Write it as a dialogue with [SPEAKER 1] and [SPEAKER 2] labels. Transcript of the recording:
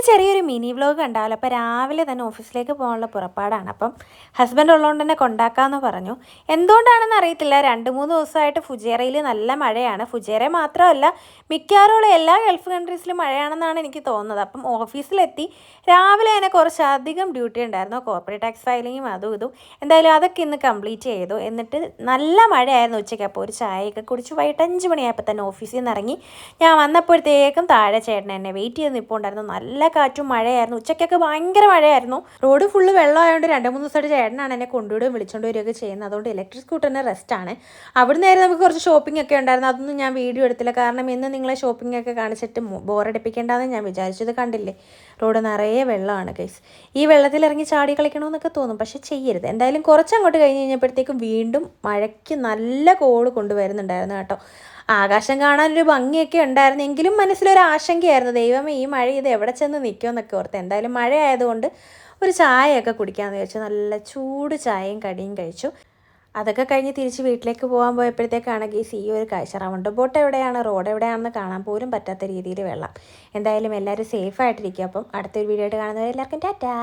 [SPEAKER 1] ചെറിയൊരു mini vlog ഉണ്ടാവില്ല. അപ്പോൾ രാവിലെ തന്നെ ഓഫീസിലേക്ക് പോകാനുള്ള പുറപ്പാടാണ്. അപ്പം ഹസ്ബൻഡ് ഉള്ളതുകൊണ്ട് തന്നെ കൊണ്ടാക്കാമെന്ന് പറഞ്ഞു. എന്തുകൊണ്ടാണെന്ന് അറിയത്തില്ല, 2-3 ദിവസമായിട്ട് ഫുജേറയിൽ നല്ല മഴയാണ്. ഫുജേറ മാത്രമല്ല, മിക്കവാറും എല്ലാ ഗൾഫ് കൺട്രീസിലും മഴയാണെന്നാണ് എനിക്ക് തോന്നുന്നത്. അപ്പം ഓഫീസിലെത്തി രാവിലെ തന്നെ കുറച്ചധികം ഡ്യൂട്ടി ഉണ്ടായിരുന്നു, കോർപ്പറേറ്റ് ടാക്സ് ഫയലിങ്ങും അതും ഇതും. എന്തായാലും അതൊക്കെ ഇന്ന് കംപ്ലീറ്റ് ചെയ്തു. എന്നിട്ട് നല്ല മഴയായിരുന്നു ഉച്ചയ്ക്ക്. അപ്പോൾ ഒരു ചായയൊക്കെ കുടിച്ച് വൈകിട്ട് 5 മണിയായപ്പോൾ തന്നെ ഓഫീസിൽ നിന്ന് ഇറങ്ങി. ഞാൻ വന്നപ്പോഴത്തേക്കും താഴെ ചേട്ടൻ എന്നെ വെയിറ്റ് ചെയ്ത് നിൽപ്പുണ്ടായിരുന്നു. നല്ല കാറ്റും മഴയായിരുന്നു. ഉച്ചയ്ക്കൊക്കെ ഭയങ്കര മഴയായിരുന്നു. റോഡ് ഫുള്ള് വെള്ളമായതുകൊണ്ട് 2-3 ദിവസമായിട്ട് ചേട്ടനാണ് എന്നെ കൊണ്ടുവിടുകയും വിളിച്ചുകൊണ്ട് വരികയൊക്കെ ചെയ്യുന്നത്. അതുകൊണ്ട് ഇലക്ട്രിക് സ്കൂട്ടറിന് റെസ്റ്റാണ്. അവിടെ നേരെ നമുക്ക് കുറച്ച് ഷോപ്പിംഗ് ഒക്കെ ഉണ്ടായിരുന്നു. അതൊന്നും ഞാൻ വീഡിയോ എടുത്തില്ല, കാരണം ഇന്ന് നിങ്ങളെ ഷോപ്പിംഗ് ഒക്കെ കാണിച്ചിട്ട് ബോറടിപ്പിക്കേണ്ടെന്ന് ഞാൻ വിചാരിച്ചത്. കണ്ടില്ലേ, റോഡ് നിറയെ വെള്ളമാണ് ഗൈസ്. ഈ വെള്ളത്തിൽ ഇറങ്ങി ചാടി കളിക്കണമെന്നൊക്കെ തോന്നും, പക്ഷെ ചെയ്യരുത്. എന്തായാലും കുറച്ചങ്ങോട്ട് കഴിഞ്ഞ് കഴിഞ്ഞപ്പോഴത്തേക്കും വീണ്ടും മഴയ്ക്ക് നല്ല കോള് കൊണ്ടുവരുന്നുണ്ടായിരുന്നു കേട്ടോ. ആകാശം കാണാനൊരു ഭംഗിയൊക്കെ ഉണ്ടായിരുന്നു, എങ്കിലും മനസ്സിലൊരു ആശങ്കയായിരുന്നു. ദൈവമേ, ഈ മഴ ഇത് എവിടെ ചെന്ന് നിൽക്കുമെന്നൊക്കെ ഓർത്ത്. എന്തായാലും മഴ ആയതുകൊണ്ട് ഒരു ചായയൊക്കെ കുടിക്കാമെന്ന് വിചാരിച്ചു. നല്ല ചൂട് ചായയും കടിയും കഴിച്ചു. അതൊക്കെ കഴിഞ്ഞ് തിരിച്ച് വീട്ടിലേക്ക് പോകാൻ പോയപ്പോഴത്തേക്കാണെങ്കിൽ ഈ ഒരു കാഴ്ച. റൗണ്ട് ബോട്ട് എവിടെയാണ്, റോഡ് എവിടെയാണെന്ന് കാണാൻ പോലും പറ്റാത്ത രീതിയിൽ വെള്ളം. എന്തായാലും എല്ലാവരും സേഫായിട്ടിരിക്കുക. അപ്പം അടുത്തൊരു വീഡിയോ ആയിട്ട് കാണുന്നവരെ എല്ലാവർക്കും ടാറ്റാ.